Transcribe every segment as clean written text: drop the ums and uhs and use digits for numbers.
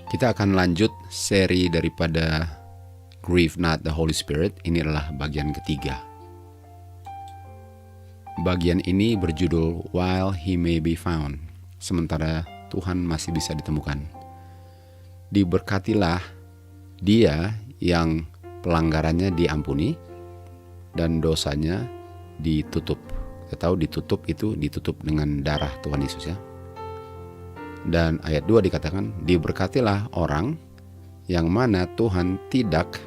Kita akan lanjut seri daripada Grieve Not the Holy Spirit. Ini adalah bagian ketiga. Bagian ini berjudul While He May Be Found, sementara Tuhan masih bisa ditemukan. Diberkatilah dia yang pelanggarannya diampuni dan dosanya ditutup. Kita tahu ditutup itu ditutup dengan darah Tuhan Yesus ya. Dan ayat 2 dikatakan, diberkatilah orang yang mana Tuhan tidak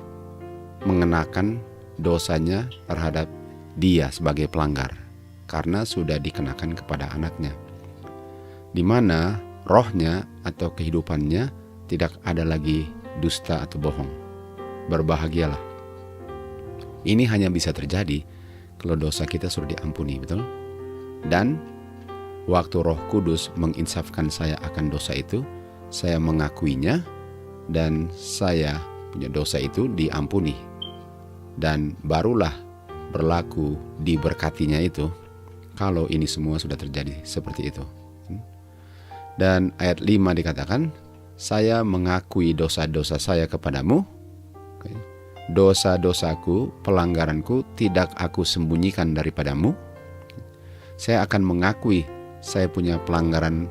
mengenakan dosanya terhadap dia sebagai pelanggar, karena sudah dikenakan kepada anaknya, di mana rohnya atau kehidupannya tidak ada lagi dusta atau bohong. Berbahagialah. Ini hanya bisa terjadi kalau dosa kita sudah diampuni, betul? Dan waktu Roh Kudus menginsafkan saya akan dosa itu, saya mengakuinya dan saya punya dosa itu diampuni. Dan barulah berlaku diberkatinya itu kalau ini semua sudah terjadi seperti itu. Dan ayat 5 dikatakan, saya mengakui dosa-dosa saya kepadamu. Dosa-dosaku, pelanggaranku tidak aku sembunyikan daripadamu. Saya akan mengakui saya punya pelanggaran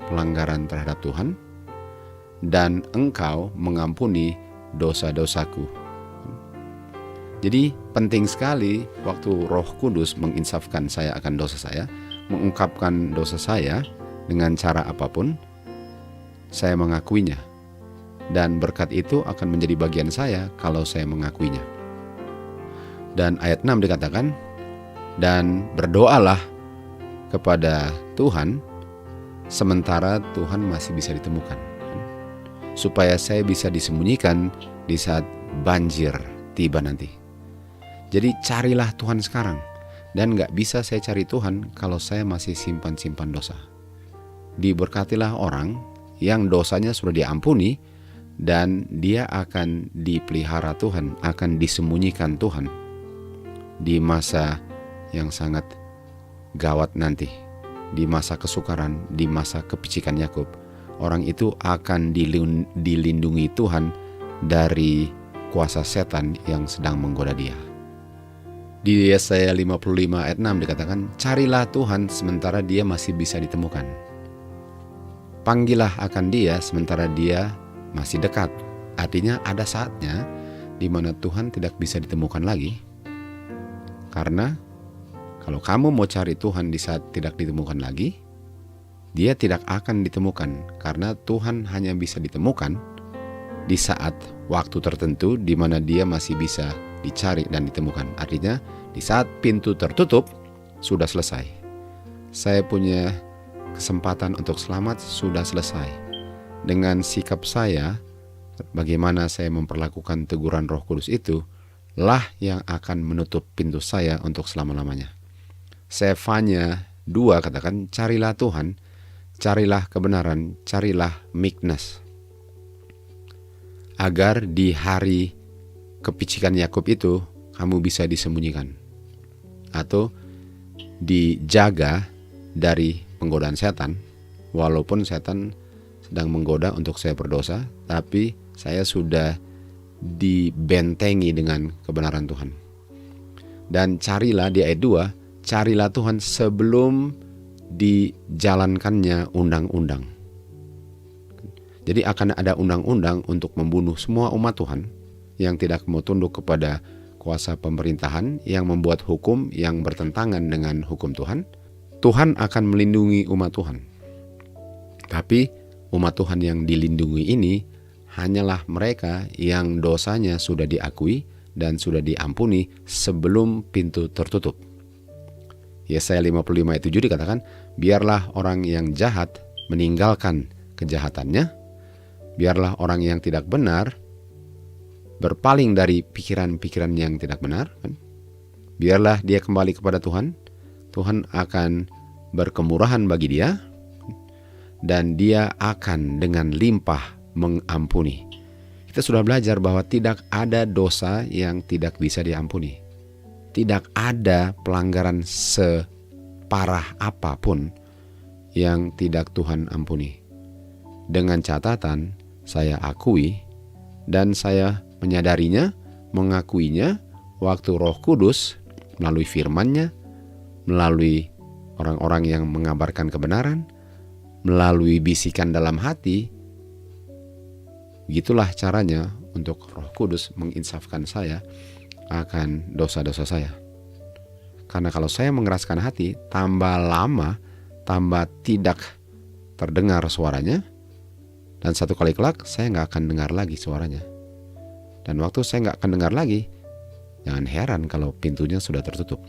terhadap Tuhan, dan engkau mengampuni dosa-dosaku. Jadi penting sekali waktu Roh Kudus menginsafkan saya akan dosa saya, mengungkapkan dosa saya dengan cara apapun, saya mengakuinya. Dan berkat itu akan menjadi bagian saya kalau saya mengakuinya. Dan ayat 6 dikatakan, dan berdoalah kepada Tuhan sementara Tuhan masih bisa ditemukan, supaya saya bisa disembunyikan di saat banjir tiba nanti. Jadi carilah Tuhan sekarang, dan gak bisa saya cari Tuhan kalau saya masih simpan-simpan dosa. Diberkatilah orang yang dosanya sudah diampuni, dan dia akan dipelihara Tuhan, akan disembunyikan Tuhan di masa yang sangat gawat nanti, di masa kesukaran, di masa kepicikan Yakub. Orang itu akan dilindungi Tuhan dari kuasa setan yang sedang menggoda dia. Di Yesaya 55 ayat 6 dikatakan, carilah Tuhan sementara dia masih bisa ditemukan. Panggillah akan dia sementara dia masih dekat. Artinya ada saatnya di mana Tuhan tidak bisa ditemukan lagi. Karena kalau kamu mau cari Tuhan di saat tidak ditemukan lagi, dia tidak akan ditemukan, karena Tuhan hanya bisa ditemukan di saat waktu tertentu di mana dia masih bisa dicari dan ditemukan. Artinya di saat pintu tertutup sudah selesai. Saya punya kesempatan untuk selamat sudah selesai. Dengan sikap saya, bagaimana saya memperlakukan teguran Roh Kudus itu lah yang akan menutup pintu saya untuk selama-lamanya. Sefanya 2 katakan, carilah Tuhan, carilah kebenaran, carilah meekness, agar di hari kepicikan Yakub itu kamu bisa disembunyikan atau dijaga dari penggodaan setan. Walaupun setan sedang menggoda untuk saya berdosa, tapi saya sudah dibentengi dengan kebenaran Tuhan. Dan carilah di ayat 2, carilah Tuhan sebelum dijalankannya undang-undang. Jadi akan ada undang-undang untuk membunuh semua umat Tuhan yang tidak mau tunduk kepada kuasa pemerintahan yang membuat hukum yang bertentangan dengan hukum Tuhan. Tuhan akan melindungi umat Tuhan. Tapi umat Tuhan yang dilindungi ini hanyalah mereka yang dosanya sudah diakui dan sudah diampuni sebelum pintu tertutup. Yesaya 55 ayat 7 dikatakan, biarlah orang yang jahat meninggalkan kejahatannya, biarlah orang yang tidak benar berpaling dari pikiran-pikiran yang tidak benar. Biarlah dia kembali kepada Tuhan. Tuhan akan berkemurahan bagi dia, dan dia akan dengan limpah mengampuni. Kita sudah belajar bahwa tidak ada dosa yang tidak bisa diampuni. Tidak ada pelanggaran separah apapun yang tidak Tuhan ampuni. Dengan catatan, saya akui dan saya menyadarinya, mengakuinya waktu Roh Kudus melalui firman-Nya, melalui orang-orang yang mengabarkan kebenaran, melalui bisikan dalam hati. Gitulah caranya untuk Roh Kudus menginsafkan saya akan dosa-dosa saya. Karena kalau saya mengeraskan hati, tambah lama, tambah tidak terdengar suaranya, dan satu kali kelak saya nggak akan dengar lagi suaranya. Dan waktu saya nggak akan dengar lagi, jangan heran kalau pintunya sudah tertutup.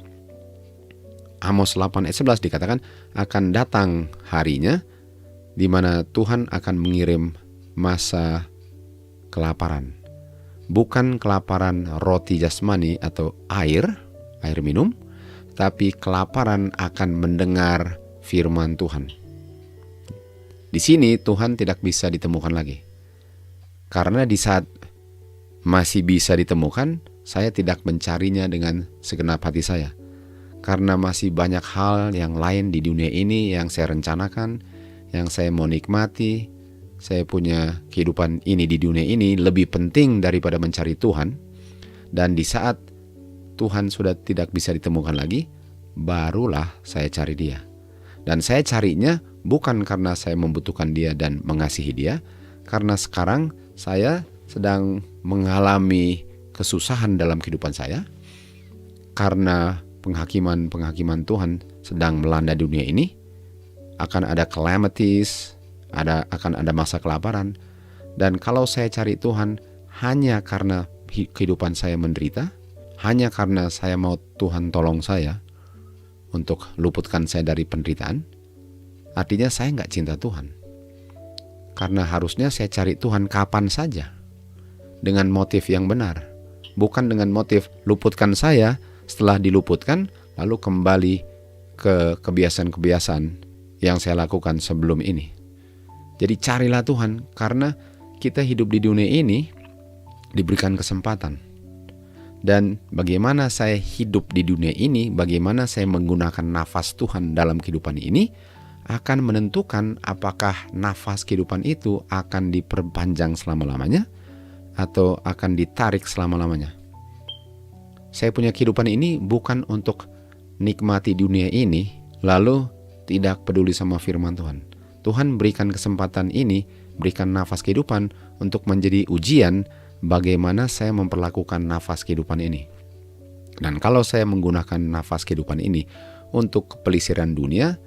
Amos 8 ayat 11 dikatakan, akan datang harinya di mana Tuhan akan mengirim masa kelaparan. Bukan kelaparan roti jasmani atau air minum, tapi kelaparan akan mendengar firman Tuhan. Di sini Tuhan tidak bisa ditemukan lagi. Karena di saat masih bisa ditemukan, saya tidak mencarinya dengan segenap hati saya. Karena masih banyak hal yang lain di dunia ini yang saya rencanakan, yang saya mau nikmati. Saya punya kehidupan ini di dunia ini lebih penting daripada mencari Tuhan. Dan di saat Tuhan sudah tidak bisa ditemukan lagi, barulah saya cari Dia. Dan saya carinya bukan karena saya membutuhkan Dia dan mengasihi Dia, karena sekarang saya sedang mengalami kesusahan dalam kehidupan saya, karena penghakiman Tuhan sedang melanda dunia ini. Akan ada calamities, akan ada masa kelaparan. Dan kalau saya cari Tuhan hanya karena kehidupan saya menderita, hanya karena saya mau Tuhan tolong saya untuk luputkan saya dari penderitaan, artinya saya nggak cinta Tuhan. Karena harusnya saya cari Tuhan kapan saja, dengan motif yang benar, bukan dengan motif luputkan saya, setelah diluputkan lalu kembali ke kebiasaan-kebiasaan yang saya lakukan sebelum ini. Jadi carilah Tuhan, karena kita hidup di dunia ini diberikan kesempatan. Dan bagaimana saya hidup di dunia ini, bagaimana saya menggunakan nafas Tuhan dalam kehidupan ini, akan menentukan apakah nafas kehidupan itu akan diperpanjang selama-lamanya atau akan ditarik selama-lamanya. Saya punya kehidupan ini bukan untuk nikmati dunia ini lalu tidak peduli sama firman Tuhan. Tuhan berikan kesempatan ini, berikan nafas kehidupan untuk menjadi ujian bagaimana saya memperlakukan nafas kehidupan ini. Dan kalau saya menggunakan nafas kehidupan ini untuk kepelisiran dunia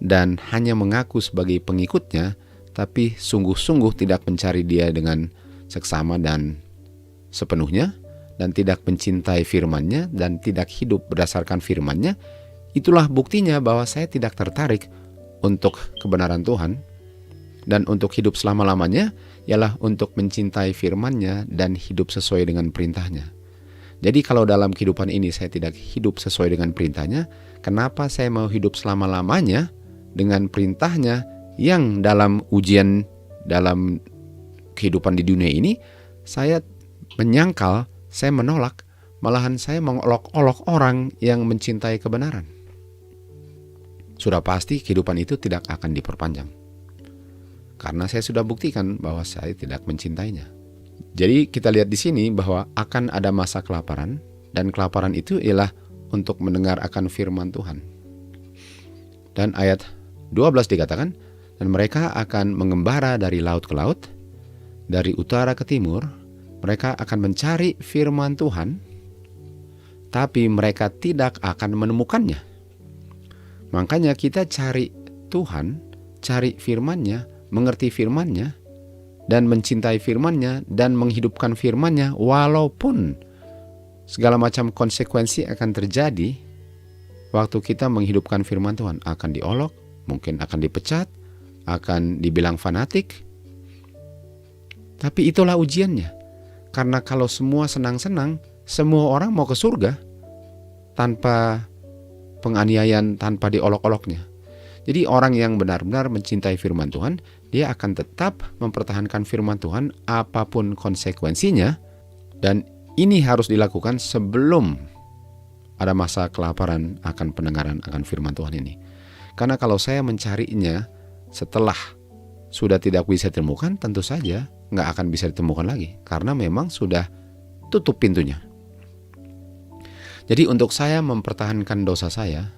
dan hanya mengaku sebagai pengikutnya, tapi sungguh-sungguh tidak mencari Dia dengan seksama dan sepenuhnya, dan tidak mencintai firman-Nya dan tidak hidup berdasarkan firman-Nya, itulah buktinya bahwa saya tidak tertarik untuk kebenaran Tuhan. Dan untuk hidup selama-lamanya ialah untuk mencintai firman-Nya dan hidup sesuai dengan perintah-Nya. Jadi kalau dalam kehidupan ini saya tidak hidup sesuai dengan perintah-Nya, kenapa saya mau hidup selama-lamanya dengan perintah-Nya yang dalam ujian dalam kehidupan di dunia ini saya menyangkal, saya menolak, malahan saya mengolok-olok orang yang mencintai kebenaran. Sudah pasti kehidupan itu tidak akan diperpanjang. Karena saya sudah buktikan bahwa saya tidak mencintainya. Jadi kita lihat di sini bahwa akan ada masa kelaparan, dan kelaparan itu ialah untuk mendengar akan firman Tuhan. Dan ayat 12 dikatakan, dan mereka akan mengembara dari laut ke laut, dari utara ke timur, mereka akan mencari firman Tuhan, tapi mereka tidak akan menemukannya. Makanya kita cari Tuhan, cari firman-Nya, mengerti firman-Nya, dan mencintai firman-Nya, dan menghidupkan firman-Nya, walaupun segala macam konsekuensi akan terjadi waktu kita menghidupkan firman Tuhan. Akan diolok, mungkin akan dipecat, akan dibilang fanatik. Tapi itulah ujiannya. Karena kalau semua senang-senang, semua orang mau ke surga tanpa penganiayaan, tanpa diolok-oloknya. Jadi orang yang benar-benar mencintai firman Tuhan, dia akan tetap mempertahankan firman Tuhan apapun konsekuensinya. Dan ini harus dilakukan sebelum ada masa kelaparan akan pendengaran akan firman Tuhan ini. Karena kalau saya mencarinya setelah sudah tidak bisa ditemukan, tentu saja nggak akan bisa ditemukan lagi. Karena memang sudah tutup pintunya. Jadi untuk saya mempertahankan dosa saya,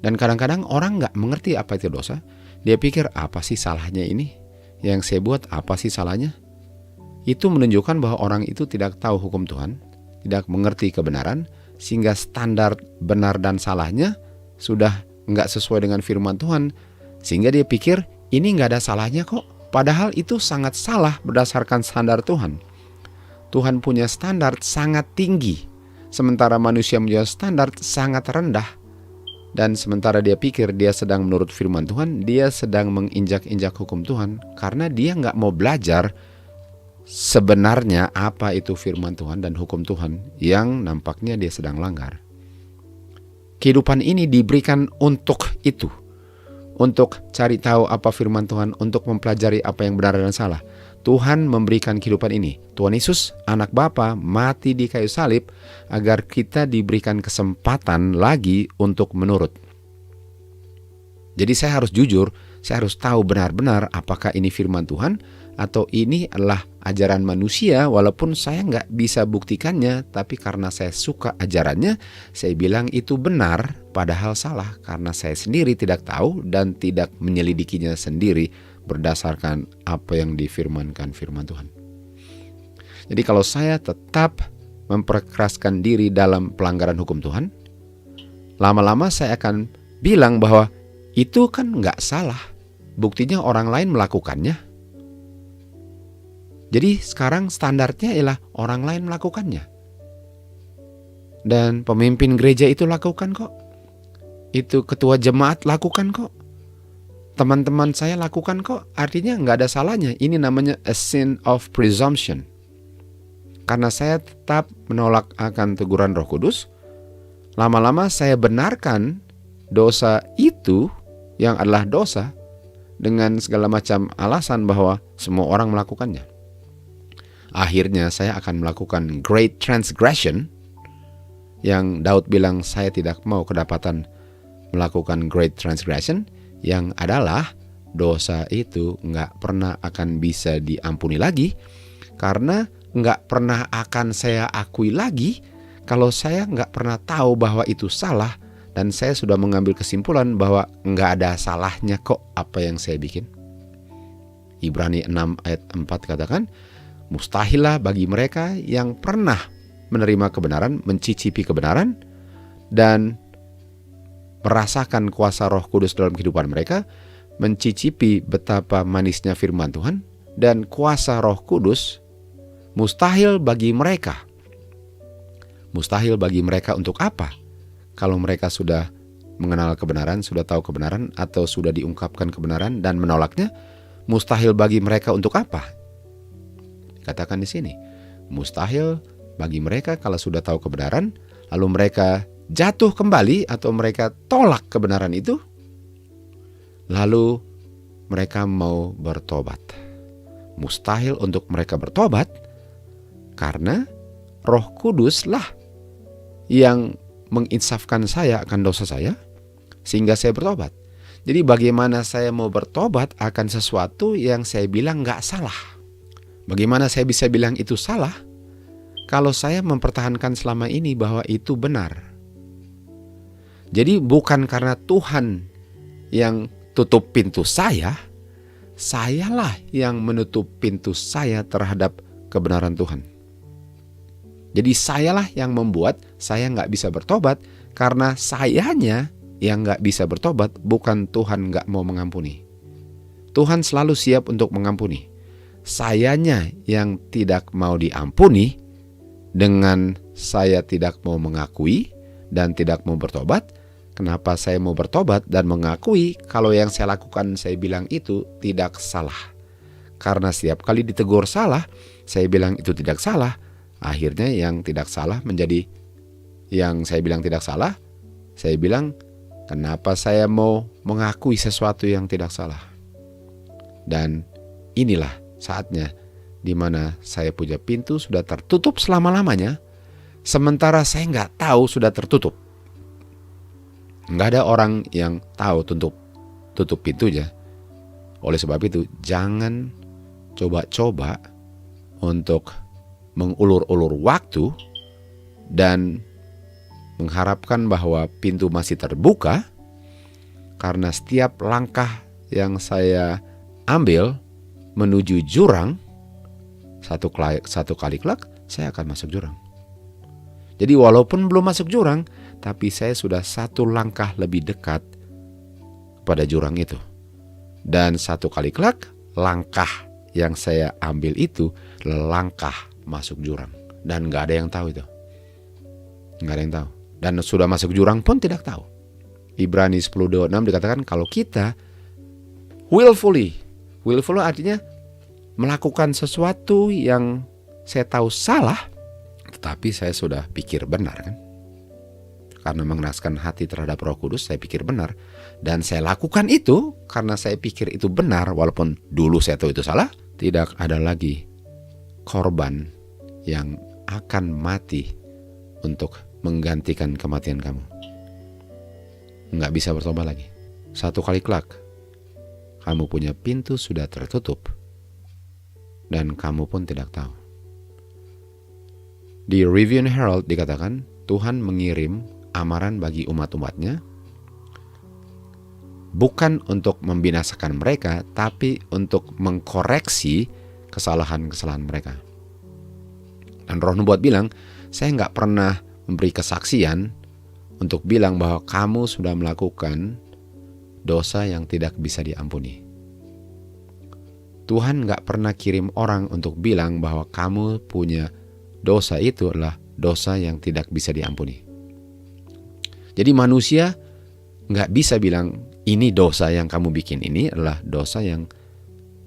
dan kadang-kadang orang nggak mengerti apa itu dosa. Dia pikir, apa sih salahnya ini? Yang saya buat apa sih salahnya? Itu menunjukkan bahwa orang itu tidak tahu hukum Tuhan, tidak mengerti kebenaran, sehingga standar benar dan salahnya sudah nggak sesuai dengan firman Tuhan. Sehingga dia pikir, ini nggak ada salahnya kok. Padahal itu sangat salah berdasarkan standar Tuhan. Tuhan punya standar sangat tinggi, sementara manusia punya standar sangat rendah. Dan sementara dia pikir dia sedang menurut firman Tuhan, dia sedang menginjak-injak hukum Tuhan. Karena dia nggak mau belajar sebenarnya apa itu firman Tuhan dan hukum Tuhan yang nampaknya dia sedang langgar. Kehidupan ini diberikan untuk itu. Untuk cari tahu apa firman Tuhan, untuk mempelajari apa yang benar dan salah. Tuhan memberikan kehidupan ini. Tuhan Yesus, anak Bapa, mati di kayu salib agar kita diberikan kesempatan lagi untuk menurut. Jadi saya harus jujur, saya harus tahu benar-benar apakah ini firman Tuhan atau ini adalah ajaran manusia, walaupun saya nggak bisa buktikannya, tapi karena saya suka ajarannya, saya bilang itu benar, padahal salah karena saya sendiri tidak tahu dan tidak menyelidikinya sendiri berdasarkan apa yang difirmankan firman Tuhan. Jadi kalau saya tetap memperkeraskan diri dalam pelanggaran hukum Tuhan, lama-lama saya akan bilang bahwa itu kan nggak salah, buktinya orang lain melakukannya. Jadi sekarang standarnya ialah orang lain melakukannya. Dan pemimpin gereja itu lakukan kok. Itu ketua jemaat lakukan kok. Teman-teman saya lakukan kok. Artinya nggak ada salahnya. Ini namanya a sin of presumption. Karena saya tetap menolak akan teguran Roh Kudus, lama-lama saya benarkan dosa itu yang adalah dosa dengan segala macam alasan bahwa semua orang melakukannya. Akhirnya saya akan melakukan great transgression, yang Daud bilang saya tidak mau kedapatan melakukan great transgression, yang adalah dosa itu nggak pernah akan bisa diampuni lagi, karena nggak pernah akan saya akui lagi kalau saya nggak pernah tahu bahwa itu salah, dan saya sudah mengambil kesimpulan bahwa nggak ada salahnya kok apa yang saya bikin. Ibrani 6 ayat 4 katakan, mustahillah bagi mereka yang pernah menerima kebenaran, mencicipi kebenaran, dan merasakan kuasa Roh Kudus dalam kehidupan mereka, mencicipi betapa manisnya firman Tuhan, dan kuasa Roh Kudus mustahil bagi mereka. Mustahil bagi mereka untuk apa? Kalau mereka sudah mengenal kebenaran, sudah tahu kebenaran, atau sudah diungkapkan kebenaran dan menolaknya, mustahil bagi mereka untuk apa? Katakan di sini, mustahil bagi mereka kalau sudah tahu kebenaran, lalu mereka jatuh kembali atau mereka tolak kebenaran itu, lalu mereka mau bertobat. Mustahil untuk mereka bertobat karena Roh Kuduslah yang menginsafkan saya akan dosa saya sehingga saya bertobat. Jadi bagaimana saya mau bertobat akan sesuatu yang saya bilang nggak salah? Bagaimana saya bisa bilang itu salah kalau saya mempertahankan selama ini bahwa itu benar? Jadi bukan karena Tuhan yang tutup pintu sayalah yang menutup pintu saya terhadap kebenaran Tuhan. Jadi sayalah yang membuat saya nggak bisa bertobat, karena sayanya yang nggak bisa bertobat, bukan Tuhan nggak mau mengampuni. Tuhan selalu siap untuk mengampuni. Sayanya yang tidak mau diampuni, dengan saya tidak mau mengakui dan tidak mau bertobat. Kenapa saya mau bertobat dan mengakui kalau yang saya lakukan saya bilang itu tidak salah? Karena setiap kali ditegur salah, saya bilang itu tidak salah. Akhirnya yang tidak salah menjadi yang saya bilang tidak salah. Saya bilang, kenapa saya mau mengakui sesuatu yang tidak salah? Dan inilah saatnya di mana saya punya pintu sudah tertutup selama-lamanya, sementara saya nggak tahu sudah tertutup. Nggak ada orang yang tahu tutup pintunya. Oleh sebab itu, jangan coba-coba untuk mengulur-ulur waktu dan mengharapkan bahwa pintu masih terbuka, karena setiap langkah yang saya ambil menuju jurang, satu kali kelak saya akan masuk jurang. Jadi walaupun belum masuk jurang, tapi saya sudah satu langkah lebih dekat pada jurang itu. Dan satu kali kelak, langkah yang saya ambil itu langkah masuk jurang. Dan gak ada yang tahu itu. Gak ada yang tahu. Dan sudah masuk jurang pun tidak tahu. Ibrani 10:26 dikatakan kalau kita willfully artinya melakukan sesuatu yang saya tahu salah, tetapi saya sudah pikir benar kan. Karena mengeraskan hati terhadap Roh Kudus, saya pikir benar. Dan saya lakukan itu karena saya pikir itu benar, walaupun dulu saya tahu itu salah. Tidak ada lagi korban yang akan mati untuk menggantikan kematian kamu. Nggak bisa bertobat lagi. Satu kali kelak, kamu punya pintu sudah tertutup. Dan kamu pun tidak tahu. Di Review and Herald dikatakan, Tuhan mengirim amaran bagi umat-umatnya, bukan untuk membinasakan mereka, tapi untuk mengkoreksi kesalahan-kesalahan mereka. Dan Roh Nubuat bilang, saya nggak pernah memberi kesaksian untuk bilang bahwa kamu sudah melakukan dosa yang tidak bisa diampuni. Tuhan nggak pernah kirim orang untuk bilang bahwa kamu punya dosa itu adalah dosa yang tidak bisa diampuni. Jadi manusia nggak bisa bilang ini dosa yang kamu bikin ini adalah dosa yang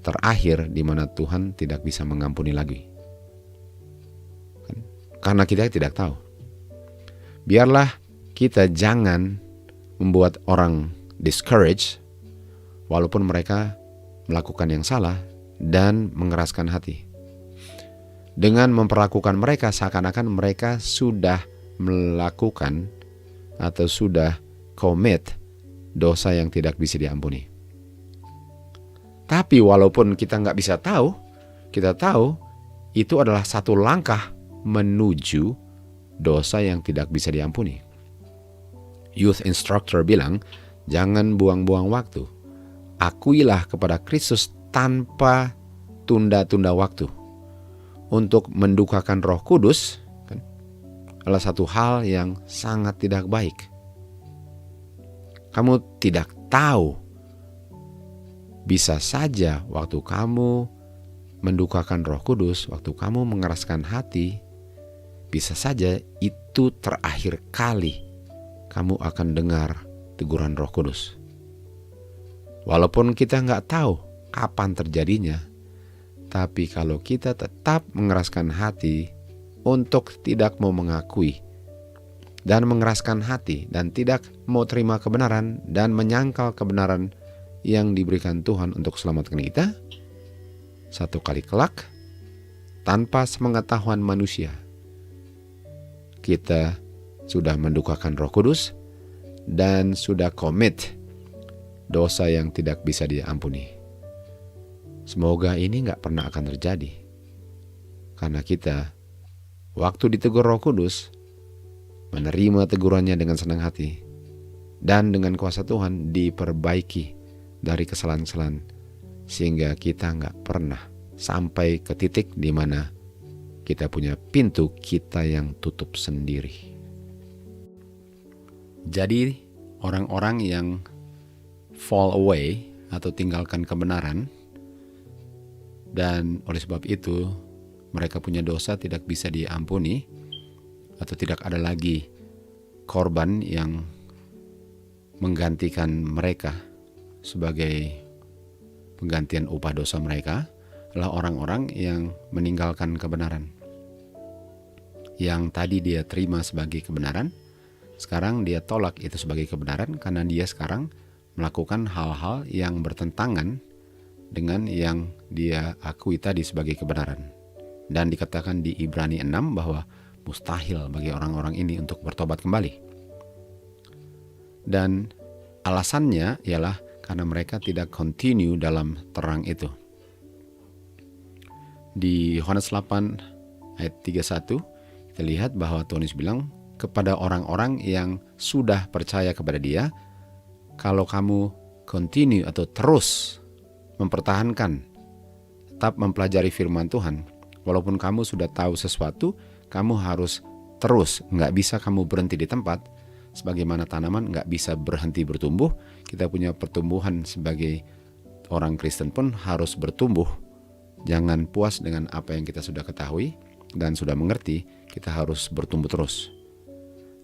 terakhir di mana Tuhan tidak bisa mengampuni lagi. Karena kita tidak tahu. Biarlah kita jangan membuat orang discouraged walaupun mereka melakukan yang salah dan mengeraskan hati. Dengan memperlakukan mereka seakan-akan mereka sudah melakukan atau sudah commit dosa yang tidak bisa diampuni. Tapi walaupun kita nggak bisa tahu, kita tahu itu adalah satu langkah menuju dosa yang tidak bisa diampuni. Youth instructor bilang, jangan buang-buang waktu. Akuilah kepada Kristus tanpa tunda-tunda waktu. Untuk mendukakan Roh Kudus kan, adalah satu hal yang sangat tidak baik. Kamu tidak tahu, bisa saja waktu kamu mendukakan Roh Kudus, waktu kamu mengeraskan hati, bisa saja itu terakhir kali kamu akan dengar teguran Roh Kudus. Walaupun kita nggak tahu kapan terjadinya, tapi kalau kita tetap mengeraskan hati untuk tidak mau mengakui dan mengeraskan hati dan tidak mau terima kebenaran dan menyangkal kebenaran yang diberikan Tuhan untuk selamatkan kita, satu kali kelak tanpa sepengetahuan manusia kita sudah mendukakan Roh Kudus dan sudah komit dosa yang tidak bisa diampuni. Semoga ini gak pernah akan terjadi. Karena kita waktu ditegur Roh Kudus menerima tegurannya dengan senang hati dan dengan kuasa Tuhan diperbaiki dari kesalahan-kesalahan sehingga kita gak pernah sampai ke titik di mana kita punya pintu kita yang tutup sendiri. Jadi orang-orang yang fall away atau tinggalkan kebenaran dan oleh sebab itu mereka punya dosa tidak bisa diampuni atau tidak ada lagi korban yang menggantikan mereka sebagai penggantian upah dosa mereka, adalah orang-orang yang meninggalkan kebenaran. Yang tadi dia terima sebagai kebenaran, sekarang dia tolak itu sebagai kebenaran karena dia sekarang melakukan hal-hal yang bertentangan dengan yang dia akui tadi sebagai kebenaran. Dan dikatakan di Ibrani 6 bahwa mustahil bagi orang-orang ini untuk bertobat kembali. Dan alasannya ialah karena mereka tidak continue dalam terang itu. Di Yohanes 8 ayat 31 kita lihat bahwa Tuhan Yesus bilang kepada orang-orang yang sudah percaya kepada Dia, kalau kamu continue atau terus mempertahankan, tetap mempelajari firman Tuhan, walaupun kamu sudah tahu sesuatu, kamu harus terus, nggak bisa kamu berhenti di tempat. Sebagaimana tanaman nggak bisa berhenti bertumbuh, kita punya pertumbuhan sebagai orang Kristen pun harus bertumbuh. Jangan puas dengan apa yang kita sudah ketahui dan sudah mengerti, kita harus bertumbuh terus.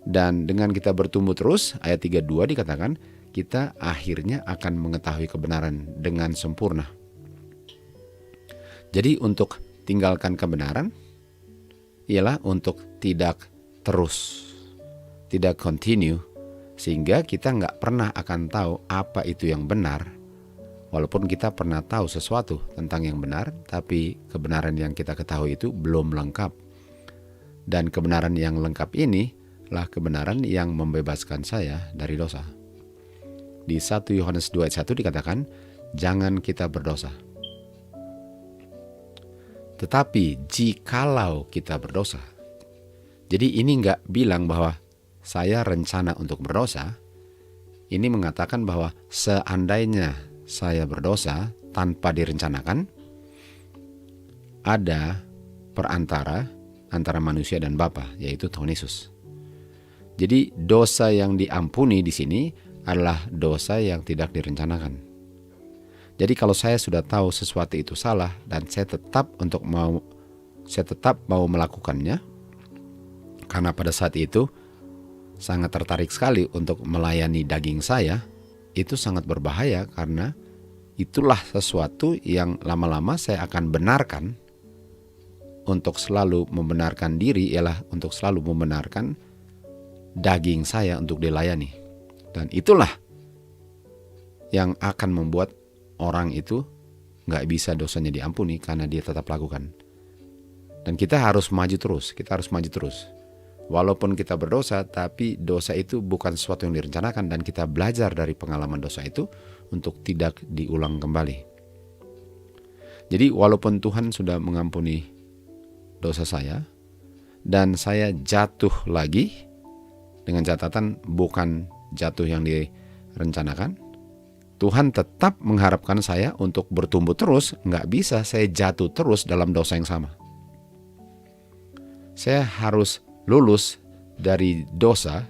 Dan dengan kita bertumbuh terus, ayat 32 dikatakan, kita akhirnya akan mengetahui kebenaran dengan sempurna. Jadi untuk tinggalkan kebenaran, ialah untuk tidak terus, tidak continue, sehingga kita nggak pernah akan tahu apa itu yang benar. Walaupun kita pernah tahu sesuatu tentang yang benar, tapi kebenaran yang kita ketahui itu belum lengkap. Dan kebenaran yang lengkap ini lah kebenaran yang membebaskan saya dari dosa. Di 1 Yohanes 2 ayat 1 dikatakan, jangan kita berdosa. Tetapi jikalau kita berdosa. Jadi ini nggak bilang bahwa saya rencana untuk berdosa. Ini mengatakan bahwa seandainya saya berdosa tanpa direncanakan, ada perantara antara manusia dan Bapa, yaitu Tuhan Yesus. Jadi dosa yang diampuni di sini adalah dosa yang tidak direncanakan. Jadi kalau saya sudah tahu sesuatu itu salah dan saya tetap mau melakukannya, karena pada saat itu sangat tertarik sekali untuk melayani daging saya, itu sangat berbahaya karena itulah sesuatu yang lama-lama saya akan benarkan. Untuk selalu membenarkan diri ialah untuk selalu membenarkan daging saya untuk dilayani. Dan itulah yang akan membuat orang itu gak bisa dosanya diampuni karena dia tetap lakukan. Dan kita harus maju terus, Walaupun kita berdosa, tapi dosa itu bukan sesuatu yang direncanakan dan kita belajar dari pengalaman dosa itu untuk tidak diulang kembali. Jadi walaupun Tuhan sudah mengampuni dosa saya dan saya jatuh lagi, dengan catatan bukan jatuh yang direncanakan, Tuhan tetap mengharapkan saya untuk bertumbuh terus. Nggak bisa saya jatuh terus dalam dosa yang sama. Saya harus lulus dari dosa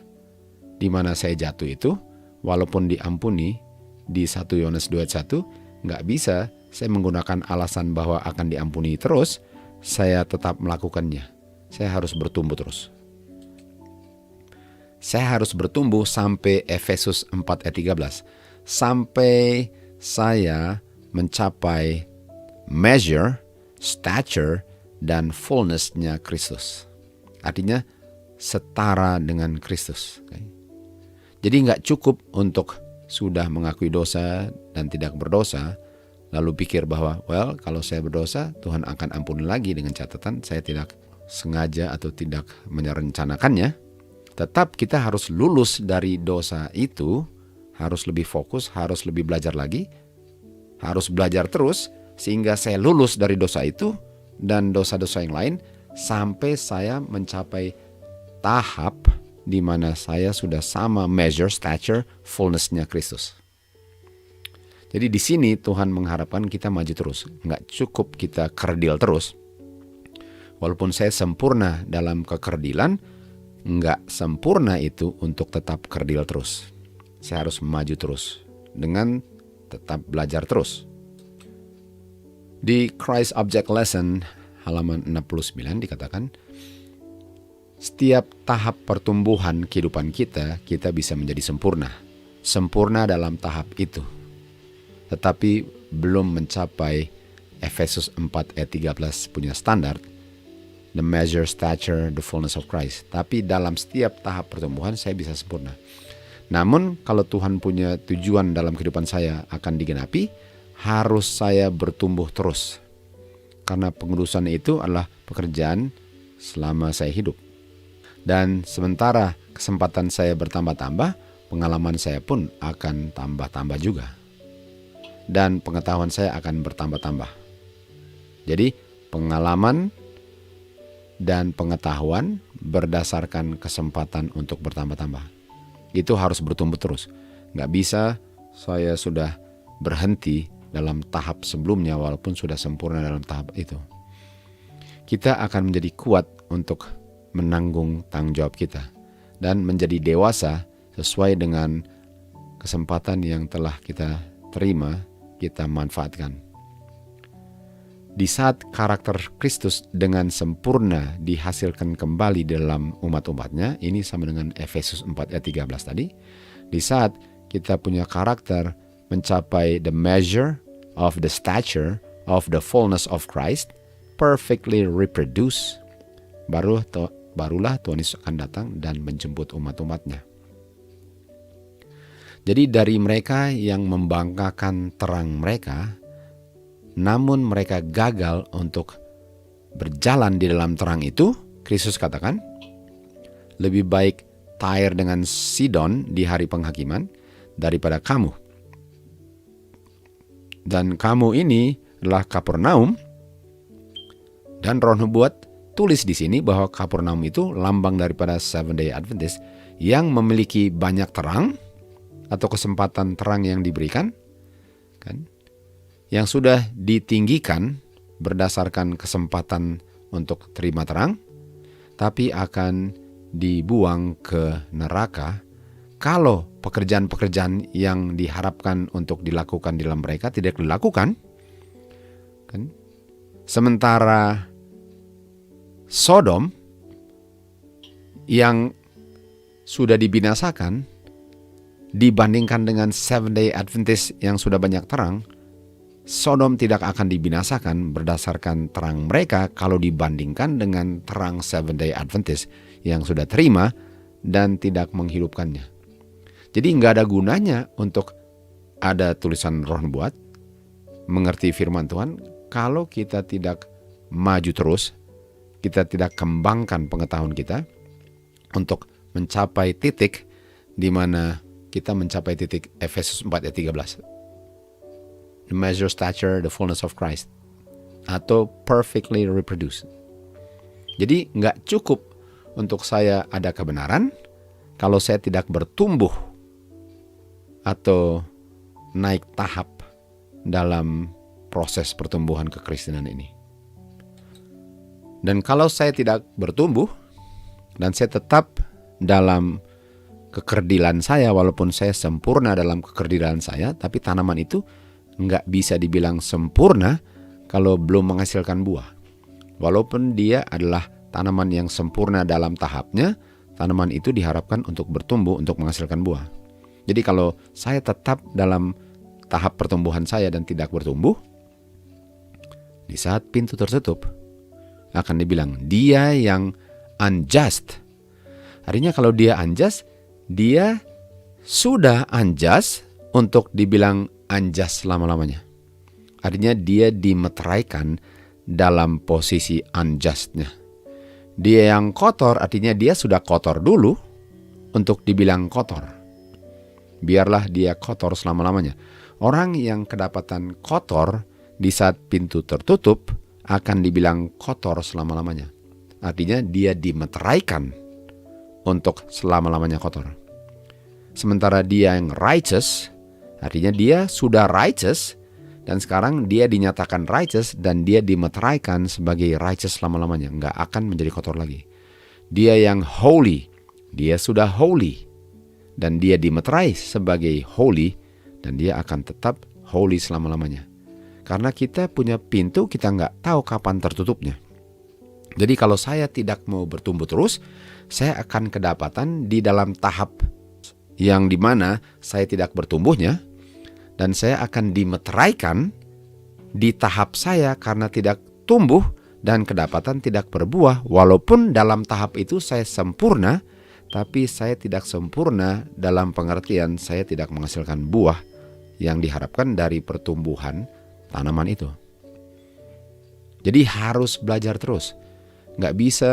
di mana saya jatuh itu, walaupun diampuni di 1 Yohanes 2:1, nggak bisa saya menggunakan alasan bahwa akan diampuni terus, saya tetap melakukannya. Saya harus bertumbuh terus. Saya harus bertumbuh sampai Efesus 4 ayat 13. Sampai saya mencapai measure, stature, dan fullness-nya Kristus. Artinya setara dengan Kristus. Jadi nggak cukup untuk sudah mengakui dosa dan tidak berdosa, lalu pikir bahwa kalau saya berdosa Tuhan akan ampuni lagi, dengan catatan saya tidak sengaja atau tidak merencanakannya. Tetap kita harus lulus dari dosa itu, harus lebih fokus, harus lebih belajar lagi, harus belajar terus sehingga saya lulus dari dosa itu dan dosa-dosa yang lain, sampai saya mencapai tahap di mana saya sudah sama measure, stature, fullness-nya Kristus. Jadi di sini Tuhan mengharapkan kita maju terus. Nggak cukup kita kerdil terus. Walaupun saya sempurna dalam kekerdilan, nggak sempurna itu untuk tetap kerdil terus. Saya harus maju terus dengan tetap belajar terus. Di Christ Object Lesson halaman 69 dikatakan, setiap tahap pertumbuhan kehidupan kita bisa menjadi sempurna. Sempurna dalam tahap itu. Tetapi belum mencapai Efesus 4 ayat 13 punya standar, the measure, stature, the fullness of Christ. Tapi dalam setiap tahap pertumbuhan saya bisa sempurna. Namun kalau Tuhan punya tujuan dalam kehidupan saya akan digenapi, harus saya bertumbuh terus. Karena pengurusan itu adalah pekerjaan selama saya hidup. Dan sementara kesempatan saya bertambah-tambah, pengalaman saya pun akan tambah-tambah juga. Dan pengetahuan saya akan bertambah-tambah. Jadi pengalaman dan pengetahuan berdasarkan kesempatan untuk bertambah-tambah. Itu harus bertumbuh terus. Nggak bisa saya sudah berhenti dalam tahap sebelumnya walaupun sudah sempurna dalam tahap itu. Kita akan menjadi kuat untuk menanggung tanggung jawab kita dan menjadi dewasa sesuai dengan kesempatan yang telah kita terima, kita manfaatkan. Di saat karakter Kristus dengan sempurna dihasilkan kembali dalam umat-umatnya, ini sama dengan Efesus 4 ayat 13 tadi. Di saat kita punya karakter mencapai the measure of the stature of the fullness of Christ, perfectly reproduce, barulah Tuhan Yesus akan datang dan menjemput umat-umatnya. Jadi dari mereka yang membanggakan terang mereka, namun mereka gagal untuk berjalan di dalam terang itu, Kristus katakan, lebih baik Tyre dengan Sidon di hari penghakiman daripada kamu. Dan kamu ini adalah Kapernaum, dan Roh Nubuat tulis di sini bahwa Kapernaum itu lambang daripada Seventh Day Adventist yang memiliki banyak terang, atau kesempatan terang yang diberikan, kan, yang sudah ditinggikan berdasarkan kesempatan untuk terima terang, tapi akan dibuang ke neraka kalau pekerjaan-pekerjaan yang diharapkan untuk dilakukan di dalam mereka tidak dilakukan, kan? Sementara Sodom yang sudah dibinasakan dibandingkan dengan Seventh Day Adventist yang sudah banyak terang, Sodom tidak akan dibinasakan berdasarkan terang mereka kalau dibandingkan dengan terang Seventh Day Adventist yang sudah terima dan tidak menghidupkannya. Jadi nggak ada gunanya untuk ada tulisan Roh Nubuat, mengerti firman Tuhan, kalau kita tidak maju terus, kita tidak kembangkan pengetahuan kita untuk mencapai titik di mana kita mencapai titik Efesus 4 ayat 13. The measure stature, the fullness of Christ. Atau perfectly reproduce. Jadi nggak cukup untuk saya ada kebenaran kalau saya tidak bertumbuh atau naik tahap dalam proses pertumbuhan kekristenan ini. Dan kalau saya tidak bertumbuh dan saya tetap dalam kekerdilan saya, walaupun saya sempurna dalam kekerdilan saya, tapi tanaman itu nggak bisa dibilang sempurna kalau belum menghasilkan buah. Walaupun dia adalah tanaman yang sempurna dalam tahapnya, tanaman itu diharapkan untuk bertumbuh, untuk menghasilkan buah. Jadi kalau saya tetap dalam tahap pertumbuhan saya dan tidak bertumbuh, di saat pintu tertutup, akan dibilang dia yang unjust. Artinya kalau dia unjust, dia sudah unjust untuk dibilang unjust selama-lamanya. Artinya dia dimeteraikan dalam posisi unjustnya. Dia yang kotor artinya dia sudah kotor dulu untuk dibilang kotor. Biarlah dia kotor selama-lamanya. Orang yang kedapatan kotor di saat pintu tertutup akan dibilang kotor selama-lamanya. Artinya dia dimeteraikan untuk selama-lamanya kotor. Sementara dia yang righteous, artinya dia sudah righteous, dan sekarang dia dinyatakan righteous dan dia dimeteraikan sebagai righteous selama-lamanya. Nggak akan menjadi kotor lagi. Dia yang holy, dia sudah holy, dan dia dimeterai sebagai holy, dan dia akan tetap holy selama-lamanya. Karena kita punya pintu, kita nggak tahu kapan tertutupnya. Jadi kalau saya tidak mau bertumbuh terus, saya akan kedapatan di dalam tahap yang dimana saya tidak bertumbuhnya, dan saya akan dimeteraikan di tahap saya karena tidak tumbuh dan kedapatan tidak berbuah. Walaupun dalam tahap itu saya sempurna, tapi saya tidak sempurna dalam pengertian saya tidak menghasilkan buah yang diharapkan dari pertumbuhan tanaman itu. Jadi harus belajar terus. Nggak bisa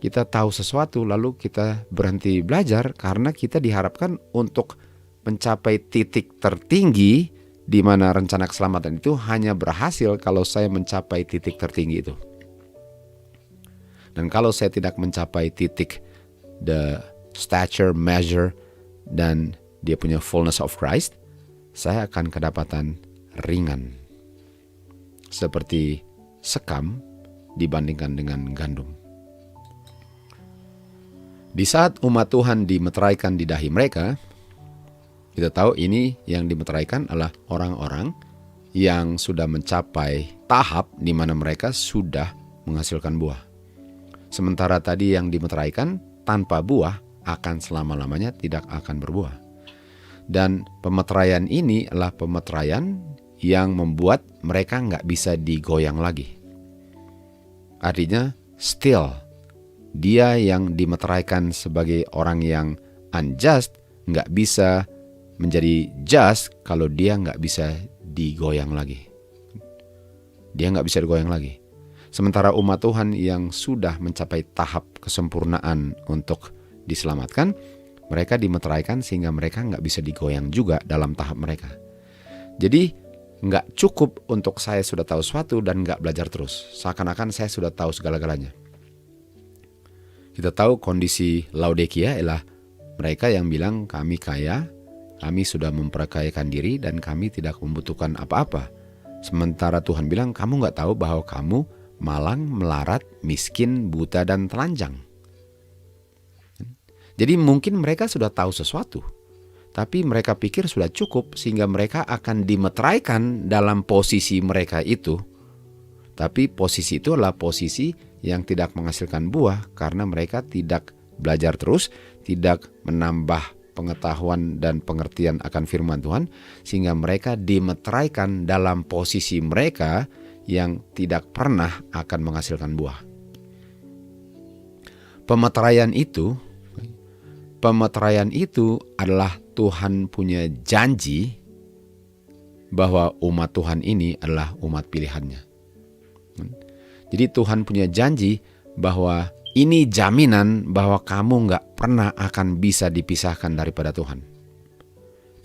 kita tahu sesuatu lalu kita berhenti belajar, karena kita diharapkan untuk mencapai titik tertinggi di mana rencana keselamatan itu hanya berhasil kalau saya mencapai titik tertinggi itu. Dan kalau saya tidak mencapai titik the stature, measure, dan dia punya fullness of Christ, saya akan kedapatan ringan. Seperti sekam dibandingkan dengan gandum. Di saat umat Tuhan dimeteraikan di dahi mereka, kita tahu ini yang dimeteraikan adalah orang-orang yang sudah mencapai tahap di mana mereka sudah menghasilkan buah. Sementara tadi yang dimeteraikan tanpa buah akan selama-lamanya tidak akan berbuah. Dan pemeteraian ini adalah pemeteraian yang membuat mereka nggak bisa digoyang lagi. Artinya still dia yang dimeteraikan sebagai orang yang unjust nggak bisa menjadi just kalau dia nggak bisa digoyang lagi. Dia nggak bisa digoyang lagi. Sementara umat Tuhan yang sudah mencapai tahap kesempurnaan untuk diselamatkan, mereka dimeteraikan sehingga mereka nggak bisa digoyang juga dalam tahap mereka. Jadi nggak cukup untuk saya sudah tahu sesuatu dan nggak belajar terus. Seakan-akan saya sudah tahu segala-galanya. Kita tahu kondisi Laodikia adalah mereka yang bilang kami kaya, kami sudah memperkayakan diri dan kami tidak membutuhkan apa-apa. Sementara Tuhan bilang kamu nggak tahu bahwa kamu malang, melarat, miskin, buta, dan telanjang. Jadi mungkin mereka sudah tahu sesuatu, tapi mereka pikir sudah cukup sehingga mereka akan dimeteraikan dalam posisi mereka itu. Tapi posisi itu adalah posisi yang tidak menghasilkan buah karena mereka tidak belajar terus, tidak menambah pengetahuan dan pengertian akan firman Tuhan, sehingga mereka dimeteraikan dalam posisi mereka yang tidak pernah akan menghasilkan buah. Pemeteraian itu adalah Tuhan punya janji bahwa umat Tuhan ini adalah umat pilihannya. Jadi Tuhan punya janji bahwa ini jaminan bahwa kamu gak pernah akan bisa dipisahkan daripada Tuhan.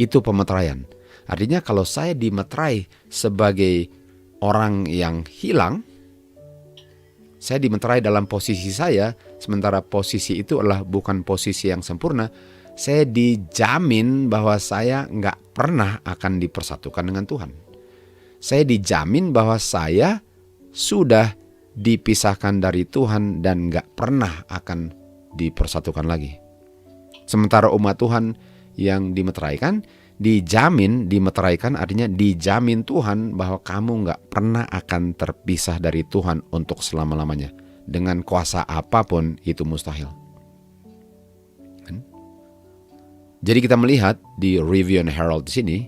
Itu pemeteraian. Artinya kalau saya dimeterai sebagai orang yang hilang, saya dimeterai dalam posisi saya, sementara posisi itu adalah bukan posisi yang sempurna, saya dijamin bahwa saya nggak pernah akan dipersatukan dengan Tuhan. Saya dijamin bahwa saya sudah dipisahkan dari Tuhan dan nggak pernah akan dipersatukan lagi. Sementara umat Tuhan yang dimeteraikan, dimeteraikan artinya dijamin Tuhan bahwa kamu nggak pernah akan terpisah dari Tuhan untuk selama-lamanya. Dengan kuasa apapun itu mustahil. Jadi kita melihat di Review and Herald di sini,